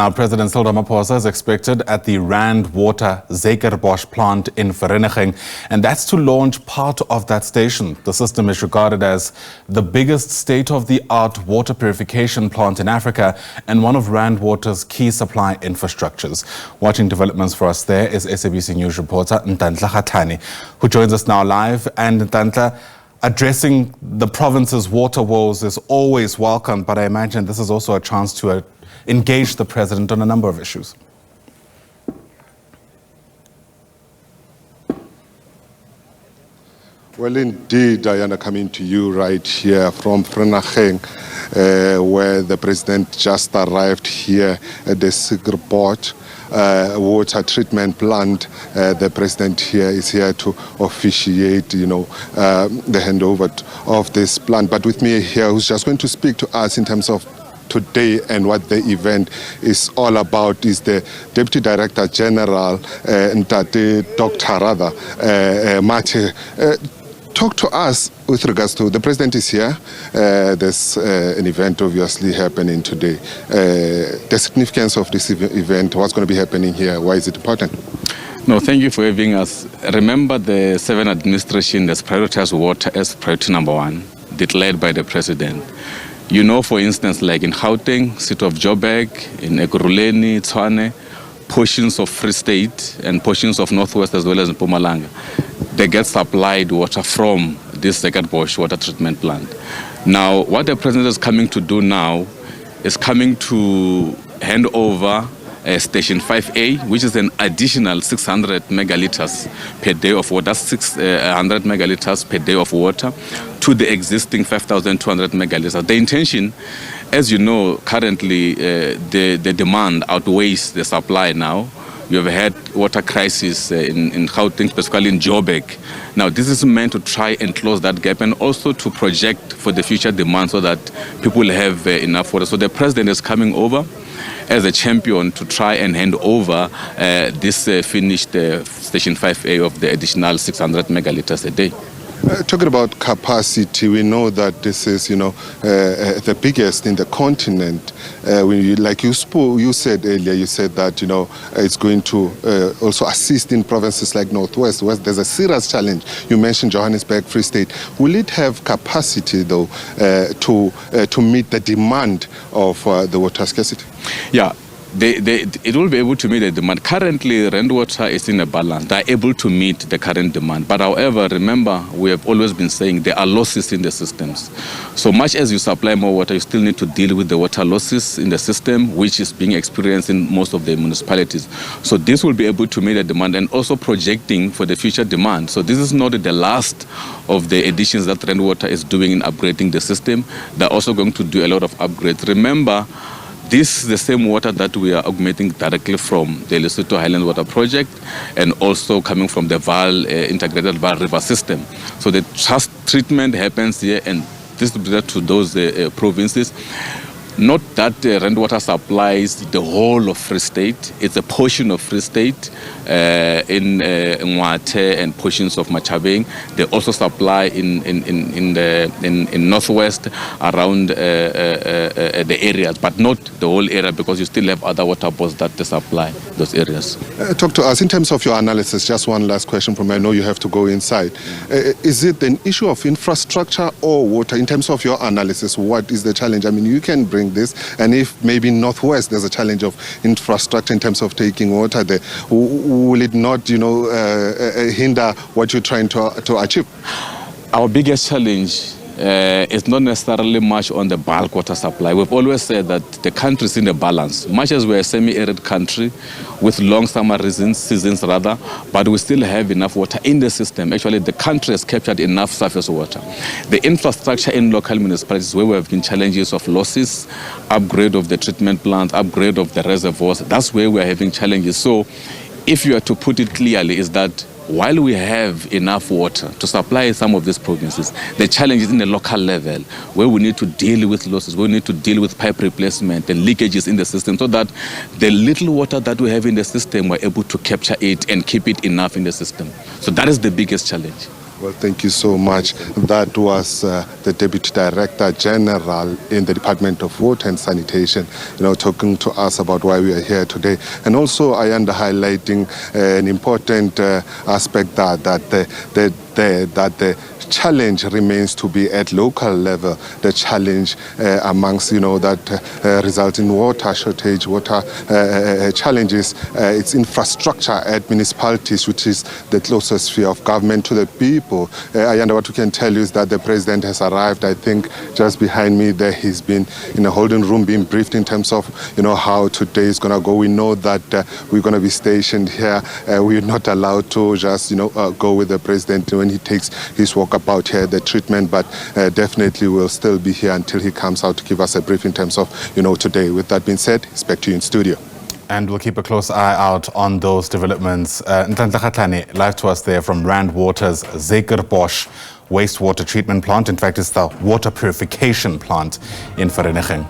Now, President Cyril Ramaphosa is expected at the Rand Water Zuikerbosch Plant in Vereeniging, and that's to launch part of that station. The system is regarded as the biggest state-of-the-art water purification plant in Africa and one of Rand Water's key supply infrastructures. Watching developments for us there is SABC News reporter Nhlanhla Kgatlhane, who joins us now live. And Nhlanhla, addressing the province's water woes is always welcome, but I imagine this is also a chance to engage the president on a number of issues. Well, indeed, Diana, coming to you right here from Vereeniging, where the president just arrived here at the Zuikerbosch water treatment plant. The president here is here to officiate, the handover of this plant. But with me here, who's just going to speak to us in terms of today and what the event is all about, is the Deputy Director General, Dr. Mate. Talk to us with regards to, the president is here. There's an event obviously happening today. The significance of this event, what's going to be happening here, why is it important? No, thank you for having us. Remember, the 7 administration has prioritized water as priority number 1, declared by the president. You know, for instance, like in Gauteng, city of Joburg, in Ekurhuleni, Tshwane, portions of Free State and portions of Northwest as well as in Mpumalanga, they get supplied water from this Zuikerbosch water treatment plant. Now, what the president is coming to do now is coming to hand over Station 5A, which is an additional 600 megaliters per day of water, 600 megaliters per day of water to the existing 5,200 megaliters. The intention, as you know, currently the demand outweighs the supply now. You have had water crisis in Gauteng, specifically in Joburg. Now, this is meant to try and close that gap and also to project for the future demand so that people will have enough water. So the president is coming over as a champion to try and hand over this finished Station 5A of the additional 600 megaliters a day. Talking about capacity, we know that this is, the biggest in the continent. Like you said earlier, you said that, it's going to also assist in provinces like Northwest, where there's a serious challenge. You mentioned Johannesburg, Free State. Will it have capacity, though, to meet the demand of the water scarcity? Yeah. It will be able to meet the demand. Currently, Rand Water is in a balance. They are able to meet the current demand. But however, remember, we have always been saying there are losses in the systems. So much as you supply more water, you still need to deal with the water losses in the system, which is being experienced in most of the municipalities. So this will be able to meet the demand and also projecting for the future demand. So this is not the last of the additions that Rand Water is doing in upgrading the system. They're also going to do a lot of upgrades. Remember, this is the same water that we are augmenting directly from the Lesotho Highland Water Project and also coming from the integrated Vaal River system. So the treatment happens here and distributed to those provinces. Not that Rand Water supplies the whole of Free State. It's a portion of Free State in Mwate and portions of Machabeng. They also supply in Northwest around the areas, but not the whole area because you still have other water boards that they supply those areas. Talk to us in terms of your analysis. Just one last question from me. I know you have to go inside. Is it an issue of infrastructure or water? In terms of your analysis, what is the challenge? I mean, you can bring this, and if maybe Northwest there's a challenge of infrastructure in terms of taking water there, will it not, hinder what you're trying to achieve? Our biggest challenge is not necessarily much on the bulk water supply. We've always said that the country is in a balance. Much as we're a semi-arid country with long summer seasons, but we still have enough water in the system. Actually, the country has captured enough surface water. The infrastructure in local municipalities where we have been challenges of losses, upgrade of the treatment plant, upgrade of the reservoirs, that's where we're having challenges. So if you are to put it clearly, is that while we have enough water to supply some of these provinces, the challenge is in the local level where we need to deal with losses, we need to deal with pipe replacement and leakages in the system so that the little water that we have in the system, we're able to capture it and keep it enough in the system. So that is the biggest challenge. Well, thank you so much. That was the Deputy Director General in the Department of Water and Sanitation, talking to us about why we are here today. And also, I am highlighting an important aspect that the challenge remains to be at local level. The challenge amongst, that results in water shortage, water challenges, it's infrastructure at municipalities, which is the closest sphere of government to the people. And what we can tell you is that the president has arrived. I think just behind me there, he's been in a holding room being briefed in terms of, how today is going to go. We know that we're going to be stationed here. We're not allowed to just, go with the president when he takes his walk about here, the treatment, but definitely we'll still be here until he comes out to give us a brief in terms of, today. With that being said, it's back to you in studio. And we'll keep a close eye out on those developments. Nhlanhla Kgatlhane, live to us there from Rand Water Zuikerbosch wastewater treatment plant. In fact, it's the water purification plant in Vereeniging.